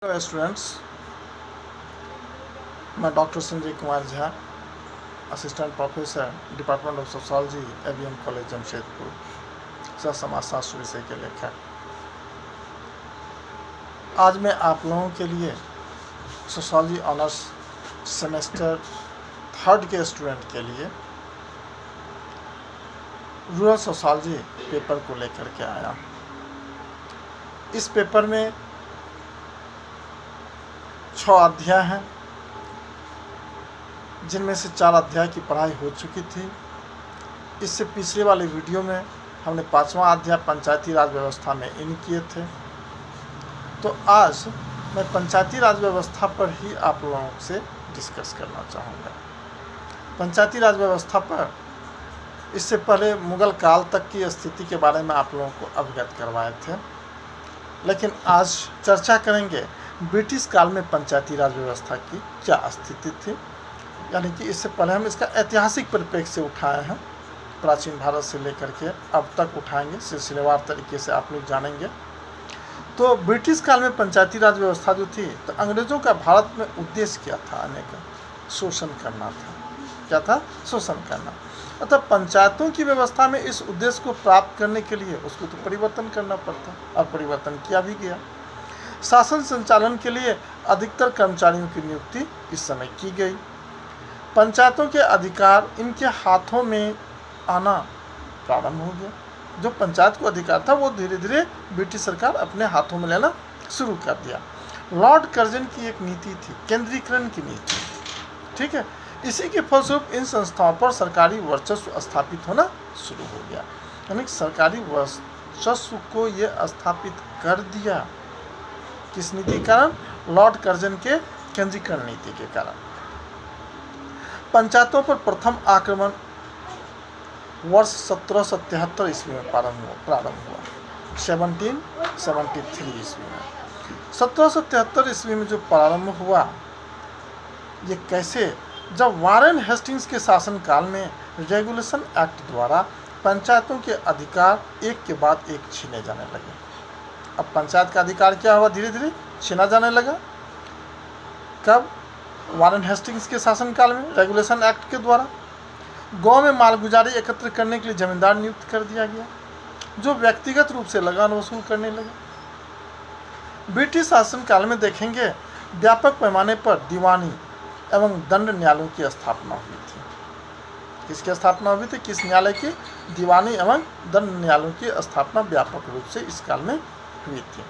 Hello students, मैं doctor Sanjay Kumar Jha, assistant professor department of sociology, ABM college Jamshedpur, सह समाजशास्त्र विषय के लेखक। आज मैं आप लोगों के लिए सोशोलॉजी ऑनर्स सेमेस्टर 3 के स्टूडेंट के लिए रूरल सोशोलॉजी पेपर को लेकर के आया। इस पेपर में 6 अध्याय हैं, जिनमें से 4 अध्याय की पढ़ाई हो चुकी थी। इससे पिछले वाले वीडियो में हमने 5वां अध्याय पंचायती राज व्यवस्था में इन किए थे। तो आज मैं पंचायती राज व्यवस्था पर ही आप लोगों से डिस्कस करना चाहूँगा। पंचायती राज व्यवस्था पर इससे पहले मुगल काल तक की स्थिति के बारे में आप लोगों को अवगत करवाए थे, लेकिन आज चर्चा करेंगे ब्रिटिश काल में पंचायती राज व्यवस्था की क्या स्थिति थी। यानी कि इससे पहले हम इसका ऐतिहासिक परिप्रेक्ष्य से उठाए हैं, प्राचीन भारत से लेकर के अब तक उठाएंगे, सिलसिलेवार तरीके से आप लोग जानेंगे। तो ब्रिटिश काल में पंचायती राज व्यवस्था जो थी, तो अंग्रेज़ों का भारत में उद्देश्य क्या था? आने का शोषण करना था। क्या था? शोषण करना। अतः पंचायतों की व्यवस्था में इस उद्देश्य को प्राप्त करने के लिए उसको तो परिवर्तन करना पड़ता, और परिवर्तन किया भी गया। शासन संचालन के लिए अधिकतर कर्मचारियों की नियुक्ति इस समय की गई। पंचायतों के अधिकार इनके हाथों में आना प्रारंभ हो गया। जो पंचायत को अधिकार था वो धीरे धीरे ब्रिटिश सरकार अपने हाथों में लेना शुरू कर दिया। लॉर्ड कर्जन की एक नीति थी, केंद्रीकरण की नीति। ठीक है, इसी के फलस्वरूप इन संस्थाओं पर सरकारी वर्चस्व स्थापित होना शुरू हो गया। यानी सरकारी वर्चस्व को ये स्थापित कर दिया। किस नीति के कारण? लॉर्ड कर्जन के केंद्रीकरण नीति के कारण। पंचायतों पर प्रथम आक्रमण वर्ष 1773 ईस्वी में प्रारंभ हुआ। 1773 ईस्वी में 1773 ईस्वी में जो प्रारंभ हुआ, ये कैसे? जब वारेन हेस्टिंग्स के शासनकाल में रेगुलेशन एक्ट द्वारा पंचायतों के अधिकार एक के बाद एक छीने जाने लगे। अब पंचायत का अधिकार क्या हुआ? धीरे धीरे छीना जाने लगा। कब? वारेन हेस्टिंग्स के शासनकाल में रेगुलेशन एक्ट के द्वारा। गांव में मालगुजारी एकत्र करने के लिए जमींदार नियुक्त कर दिया गया, जो व्यक्तिगत रूप से लगान वसूल करने लगे। ब्रिटिश शासनकाल में देखेंगे व्यापक पैमाने पर दीवानी एवं दंड न्यायालयों की स्थापना हुई थी। किसकी स्थापना हुई थी? किस न्यायालय की? दीवानी एवं दंड न्यायालयों की स्थापना व्यापक रूप से इस काल में हुई थी।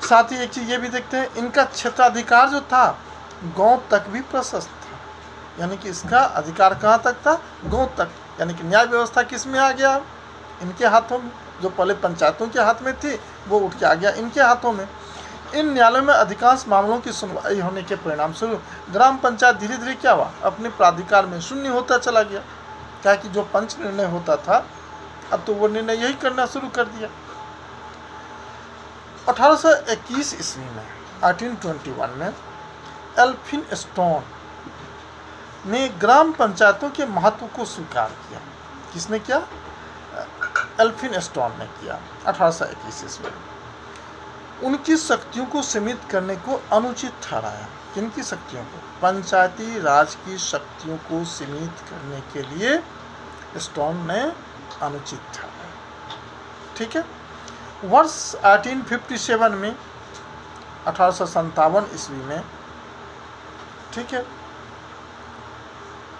साथ ही एक चीज़ ये भी देखते हैं, इनका क्षेत्राधिकार जो था गांव तक भी प्रशस्त था। यानी कि इसका अधिकार कहाँ तक था? गांव तक। यानी कि न्याय व्यवस्था किस में आ गया? इनके हाथों में। जो पहले पंचायतों के हाथ में थी वो उठ के आ गया इनके हाथों में। इन न्यायालयों में अधिकांश मामलों की सुनवाई होने के परिणाम स्वरूप ग्राम पंचायत धीरे धीरे क्या हुआ? अपने प्राधिकार में शून्य होता चला गया। क्या कि जो पंच निर्णय होता था, अब तो वो निर्णय यही करना शुरू कर दिया। 1821 ईस्वी में 1821 में एल्फिनस्टोन ने ग्राम पंचायतों के महत्व को स्वीकार किया। किसने किया? एल्फिनस्टोन ने किया 1821 ईस्वी में। उनकी शक्तियों को सीमित करने को अनुचित ठहराया। किनकी शक्तियों को? पंचायती राज की शक्तियों को सीमित करने के लिए स्टोन ने अनुचित ठहराया। ठीक है। वर्ष 1857 में 1857 ईस्वी में, ठीक है,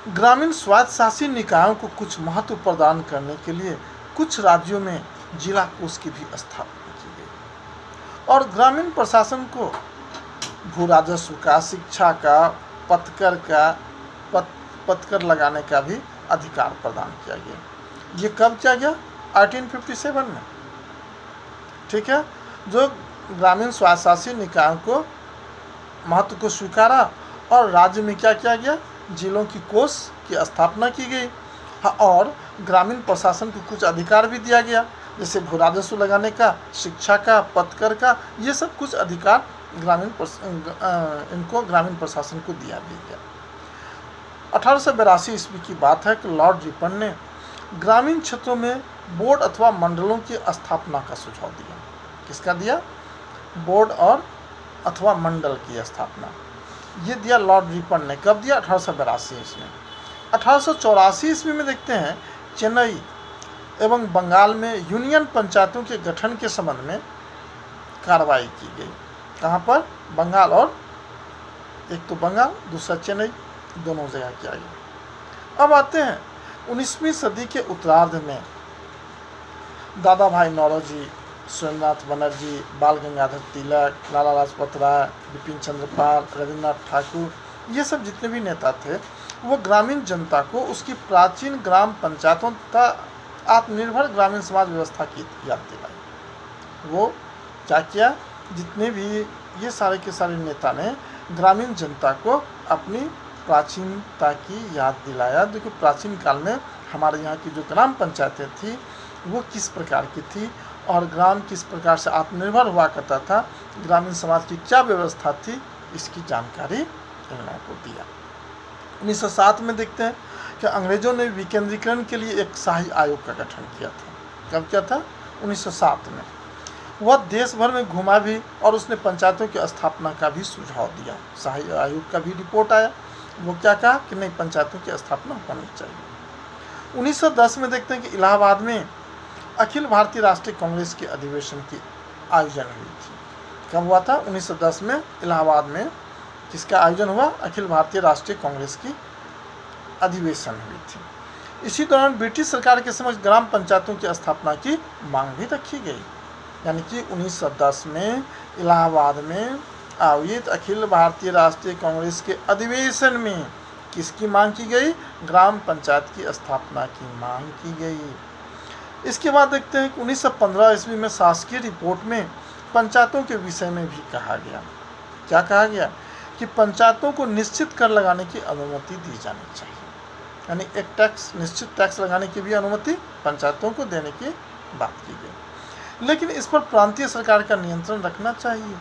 ग्रामीण स्वायत्तशासी निकायों को कुछ महत्व प्रदान करने के लिए कुछ राज्यों में जिला कोष की भी स्थापना की गई, और ग्रामीण प्रशासन को भू राजस्व का, शिक्षा का, पथकर लगाने का भी अधिकार प्रदान किया गया। ये कब किया गया? 1857 में। ठीक है, जो ग्रामीण स्वायत्तशासी निकायों को महत्व को स्वीकारा और राज्य में क्या किया गया? जिलों की कोष की स्थापना की गई। हाँ, और ग्रामीण प्रशासन को कुछ अधिकार भी दिया गया, जैसे भू राजस्व लगाने का, शिक्षा का, पथकर का, ये सब कुछ अधिकार इनको ग्रामीण प्रशासन को दिया भी गया। 1882 ईस्वी की बात है कि लॉर्ड रिपन ने ग्रामीण क्षेत्रों में बोर्ड अथवा मंडलों की स्थापना का सुझाव दिया। किसका दिया? बोर्ड और अथवा मंडल की स्थापना। ये दिया लॉर्ड रिपन ने। कब दिया? 1882 ईस्वी। 1884 ईस्वी में देखते हैं चेन्नई एवं बंगाल में यूनियन पंचायतों के गठन के संबंध में कार्रवाई की गई। कहाँ पर? बंगाल, और एक तो बंगाल, दूसरा चेन्नई, दोनों जगह किया गया। अब आते हैं 19वीं सदी के उत्तरार्ध में दादा भाई नौरोजी, सुरेंद्रनाथ बनर्जी, बाल गंगाधर तिलक, लाला लाजपत राय, बिपिन चंद्र पाल, रविन्द्रनाथ ठाकुर, ये सब जितने भी नेता थे वो ग्रामीण जनता को उसकी प्राचीन ग्राम पंचायतों तथा आत्मनिर्भर ग्रामीण समाज व्यवस्था की याद दिलाई। वो क्या किया? जितने भी ये सारे के सारे नेता ने ग्रामीण जनता को अपनी प्राचीनता की याद दिलाया। देखो प्राचीन काल में हमारे यहाँ की जो ग्राम पंचायतें थी वो किस प्रकार की थी और ग्राम किस प्रकार से आत्मनिर्भर हुआ करता था, ग्रामीण समाज की क्या व्यवस्था थी, इसकी जानकारी इन्होंने को दिया। 1907 में देखते हैं कि अंग्रेजों ने विकेंद्रीकरण के लिए एक शाही आयोग का गठन किया था। कब किया था? 1907 में। वह देश भर में घुमा भी और उसने पंचायतों की स्थापना का भी सुझाव दिया। शाही आयोग का भी रिपोर्ट आया, वो क्या कहा कि नहीं, पंचायतों की स्थापना होनी चाहिए। 1910 में देखते हैं कि इलाहाबाद में अखिल भारतीय राष्ट्रीय कांग्रेस के अधिवेशन की आयोजन हुई थी। कब हुआ था? 1910 में इलाहाबाद में किसका आयोजन हुआ? अखिल भारतीय राष्ट्रीय कांग्रेस की अधिवेशन हुई थी। इसी दौरान ब्रिटिश सरकार के समक्ष ग्राम पंचायतों की स्थापना की मांग भी रखी गई। यानी कि 1910 में इलाहाबाद में आयोजित अखिल भारतीय राष्ट्रीय कांग्रेस के अधिवेशन में किसकी मांग की गई? ग्राम पंचायत की स्थापना की मांग की गई। इसके बाद देखते हैं कि 1915 ईस्वी में शासकीय रिपोर्ट में पंचायतों के विषय में भी कहा गया। क्या कहा गया? कि पंचायतों को निश्चित कर लगाने की अनुमति दी जानी चाहिए। यानी एक टैक्स, निश्चित टैक्स लगाने की भी अनुमति पंचायतों को देने की बात की गई, लेकिन इस पर प्रांतीय सरकार का नियंत्रण रखना चाहिए।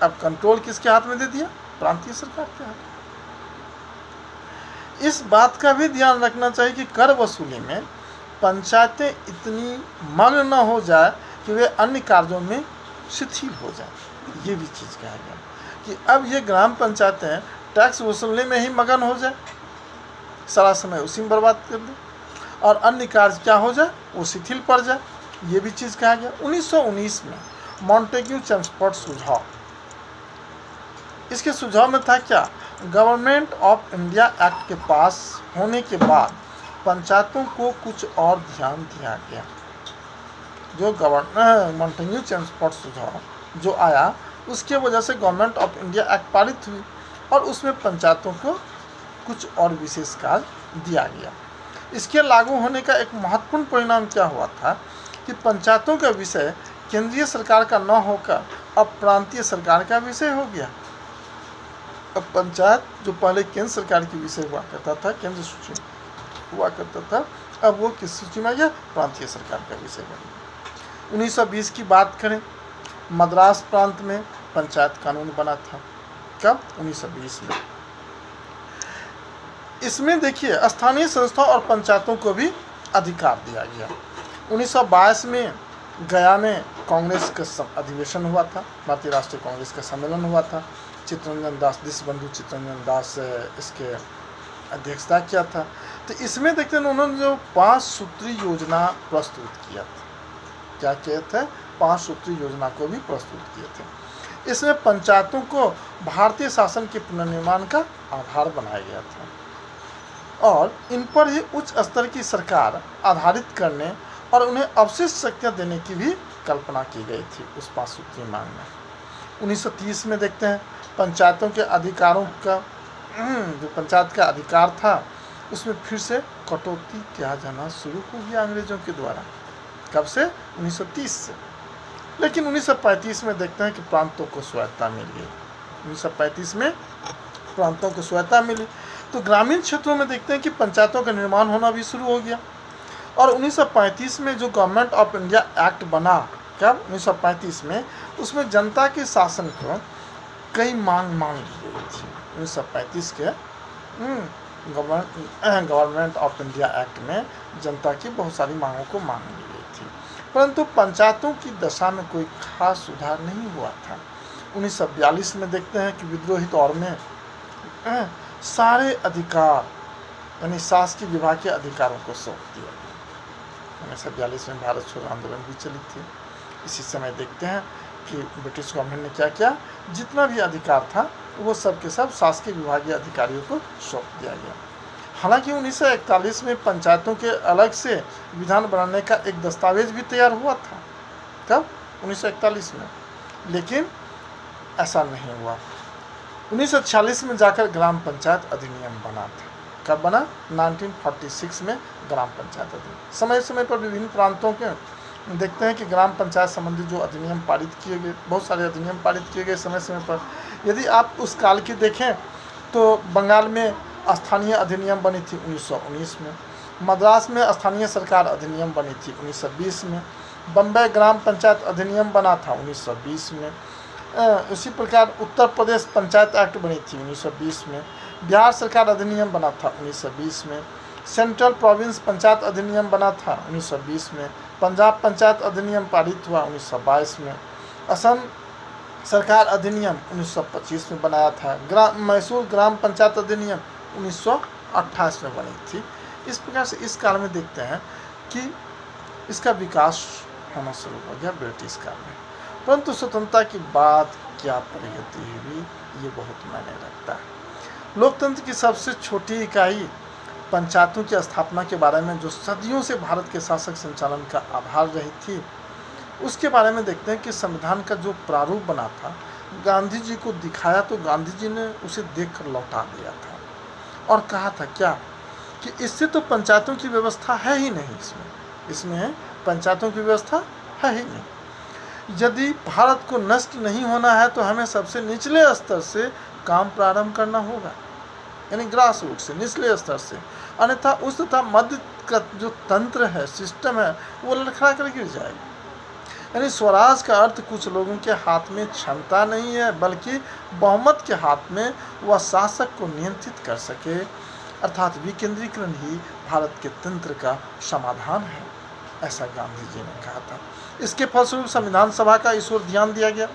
अब कंट्रोल किसके हाथ में दे दिया? प्रांतीय सरकार के हाथ। इस बात का भी ध्यान रखना चाहिए कि कर वसूली में पंचायतें इतनी मग्न न हो जाए कि वे अन्य कार्यों में शिथिल हो जाए। ये भी चीज़ कहा गया कि अब ये ग्राम पंचायतें टैक्स वसूलने में ही मगन हो जाए, सारा समय उसी में बर्बाद कर दे और अन्य कार्य क्या हो जाए, वो शिथिल पड़ जाए। ये भी चीज़ कहा गया। 1919 में मॉन्टेग्यू चेम्सफोर्ड सुझाव, इसके सुझाव में था क्या? गवर्नमेंट ऑफ इंडिया एक्ट के पास होने के बाद पंचायतों को कुछ और ध्यान दिया गया। जो मॉन्टेग्यू चेम्सफोर्ड सुझाव जो आया उसके वजह से गवर्नमेंट ऑफ इंडिया एक्ट पारित हुई और उसमें पंचायतों को कुछ और विशेष कार्य दिया गया। इसके लागू होने का एक महत्वपूर्ण परिणाम क्या हुआ था कि पंचायतों का विषय केंद्रीय सरकार का न होकर अब प्रांतीय सरकार का विषय हो गया। अब पंचायत जो पहले केंद्र सरकार की विषय हुआ करता था, केंद्र सूची हुआ करता था, अब वो किस सूची में आ गया? प्रांतीय सरकार का विषय बन गया। 1920 की बात करें, मद्रास प्रांत में पंचायत कानून बना था। कब? 1920 में। इसमें देखिए स्थानीय संस्था और पंचायतों को भी अधिकार दिया गया। 1922 में गया में कांग्रेस का अधिवेशन हुआ था, भारतीय राष्ट्रीय कांग्रेस का सम्मेलन हुआ था। चित्तरंजन दास, देशबंधु चित्तरंजन दास इसके अध्यक्षता किया था। तो इसमें देखते हैं उन्होंने जो 5 सूत्री योजना प्रस्तुत किया था। क्या किए थे? 5 सूत्री योजना को भी प्रस्तुत किए थे। इसमें पंचायतों को भारतीय शासन के पुनर्निर्माण का आधार बनाया गया था और इन पर ही उच्च स्तर की सरकार आधारित करने और उन्हें अवशिष्ट शक्तियाँ देने की भी कल्पना की गई थी उस 5 सूत्री मांग में। 1930 में देखते हैं पंचायतों के अधिकारों का जो पंचायत का अधिकार था उसमें फिर से कटौती किया जाना शुरू हो गया अंग्रेजों के द्वारा। कब से? 1930 से। लेकिन 1935 में देखते हैं कि प्रांतों को स्वायत्ता मिल गई। 1935 में प्रांतों को स्वायत्ता मिली तो ग्रामीण क्षेत्रों में देखते हैं कि पंचायतों का निर्माण होना भी शुरू हो गया। और 1935 में जो गवर्नमेंट ऑफ इंडिया एक्ट बना, कब? 1935 में, उसमें जनता के शासन को कई मांग मान ली गई थी। 1935 के गवर्नमेंट ऑफ इंडिया एक्ट में जनता की बहुत सारी मांगों को मान ली गई थी, परंतु पंचायतों की दशा में कोई खास सुधार नहीं हुआ था। 1942 में देखते हैं कि विद्रोही दौर में सारे अधिकार यानी शासकीय विभाग के अधिकारों को सौंप दिया गया। 1942 में भारत छोड़ो आंदोलन भी चली थी। इसी समय देखते हैं कि ब्रिटिश गवर्नमेंट ने क्या किया, जितना भी अधिकार था वो सब के सब शासकीय विभागीय अधिकारियों को सौंप दिया गया। हालांकि 1941 में पंचायतों के अलग से विधान बनाने का एक दस्तावेज भी तैयार हुआ था। कब? 1941 में। लेकिन ऐसा नहीं हुआ। 1946 में जाकर ग्राम पंचायत अधिनियम बना था। कब बना? 1946 में ग्राम पंचायत अधिनियम। समय समय पर विभिन्न प्रांतों के देखते हैं कि ग्राम पंचायत संबंधी जो अधिनियम पारित किए गए, बहुत सारे अधिनियम पारित किए गए समय समय पर। यदि आप उस काल की देखें तो बंगाल में स्थानीय अधिनियम बनी थी 1919 में, मद्रास में स्थानीय सरकार अधिनियम बनी थी 1920 में, बम्बई ग्राम पंचायत अधिनियम बना था 1920 में, इसी प्रकार उत्तर प्रदेश पंचायत एक्ट बनी थी 1920 में, बिहार सरकार अधिनियम बना था 1920 में, सेंट्रल प्रोविंस पंचायत अधिनियम बना था 1920 में, पंजाब पंचायत अधिनियम पारित हुआ 1922 में, असम सरकार अधिनियम 1925 में बनाया था, मैसूर ग्राम पंचायत अधिनियम 1928 में बनी थी। इस प्रकार से इस काल में देखते हैं कि इसका विकास होना शुरू हो गया ब्रिटिश काल में। परंतु स्वतंत्रता की बाद क्या प्रगति हुई, ये बहुत मायने रखता है। लोकतंत्र की सबसे छोटी इकाई पंचायतों की स्थापना के बारे में, जो सदियों से भारत के शासक संचालन का आधार रही थी, उसके बारे में देखते हैं कि संविधान का जो प्रारूप बना था, गांधी जी को दिखाया तो गांधी जी ने उसे देखकर लौटा दिया था और कहा था क्या कि इससे तो पंचायतों की व्यवस्था है ही नहीं, इसमें पंचायतों की व्यवस्था है ही नहीं। यदि भारत को नष्ट नहीं होना है तो हमें सबसे निचले स्तर से काम प्रारंभ करना होगा, यानी ग्रास रूट से, निचले स्तर से, अन्यथा उस तथा मध्य का जो तंत्र है, सिस्टम है, वो लड़खड़ा कर गिर जाएगा। यानी स्वराज का अर्थ कुछ लोगों के हाथ में क्षमता नहीं है, बल्कि बहुमत के हाथ में वह शासक को नियंत्रित कर सके, अर्थात विकेंद्रीकरण ही भारत के तंत्र का समाधान है, ऐसा गांधी जी ने कहा था। इसके फलस्वरूप संविधान सभा का इस ओर ध्यान दिया गया।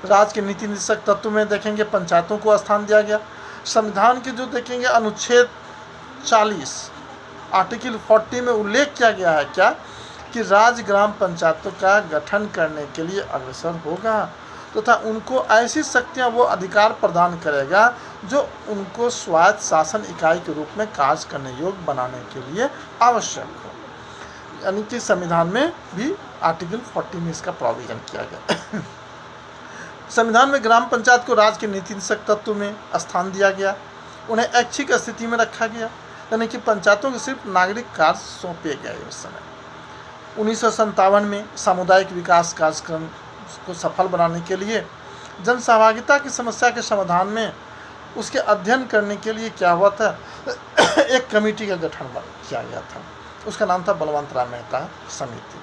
राज्य के नीति निर्देशक तत्व में देखेंगे पंचायतों को स्थान दिया गया। संविधान के जो देखेंगे अनुच्छेद 40 आर्टिकल 40 में उल्लेख किया गया है क्या कि राज्य ग्राम पंचायतों का गठन करने के लिए अग्रसर होगा तथा उनको ऐसी शक्तियां वो अधिकार प्रदान करेगा जो उनको स्वायत्त शासन इकाई के रूप में कार्य करने योग्य बनाने के लिए आवश्यक हो। यानी कि संविधान में भी आर्टिकल 40 में इसका प्रोविजन किया गया। संविधान में ग्राम पंचायत को राज्य के नीति निर्देशक तत्व में स्थान दिया गया, उन्हें ऐच्छिक स्थिति में रखा गया, यानी कि पंचायतों को सिर्फ नागरिक कार्य सौंपे गए। उस समय 1957 में सामुदायिक विकास कार्यक्रम को सफल बनाने के लिए जन सहभागिता की समस्या के समाधान में उसके अध्ययन करने के लिए क्या हुआ था, एक कमेटी का गठन किया गया था। उसका नाम था बलवंत राय मेहता समिति।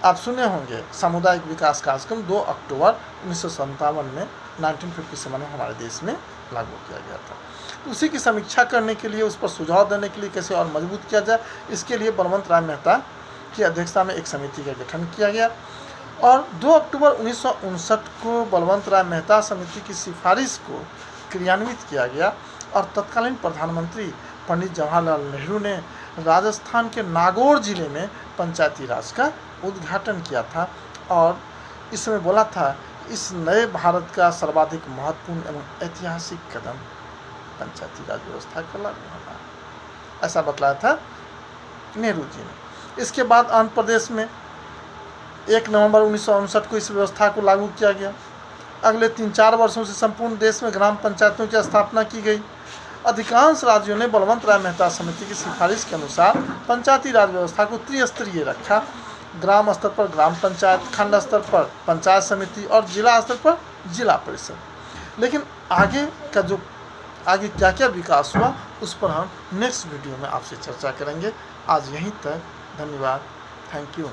आप सुने होंगे सामुदायिक विकास कार्यक्रम 2 अक्टूबर 1957 में 1957 में हमारे देश में लागू किया गया था। उसी की समीक्षा करने के लिए, उस पर सुझाव देने के लिए कैसे और मजबूत किया जाए, इसके लिए बलवंत राय मेहता की अध्यक्षता में एक समिति का गठन किया गया और 2 अक्टूबर 1959 को बलवंत राय मेहता समिति की सिफारिश को क्रियान्वित किया गया और तत्कालीन प्रधानमंत्री पंडित जवाहरलाल नेहरू ने राजस्थान के नागौर जिले में पंचायती राज का उद्घाटन किया था और इसमें बोला था इस नए भारत का सर्वाधिक महत्वपूर्ण एवं ऐतिहासिक कदम पंचायती राज व्यवस्था का लागू होना, ऐसा बतलाया था नेहरू जी ने। इसके बाद आंध्र प्रदेश में 1 नवंबर 1959 को इस व्यवस्था को लागू किया गया। अगले 3-4 वर्षों से संपूर्ण देश में ग्राम पंचायतों की स्थापना की गई। अधिकांश राज्यों ने बलवंत राय मेहता समिति की सिफारिश के अनुसार पंचायती राज व्यवस्था को त्रिस्तरीय रखा। ग्राम स्तर पर ग्राम पंचायत, खंड स्तर पर पंचायत समिति और जिला स्तर पर जिला परिषद। लेकिन आगे क्या क्या विकास हुआ उस पर हम नेक्स्ट वीडियो में आपसे चर्चा करेंगे। आज यहीं तक, धन्यवाद, थैंक यू।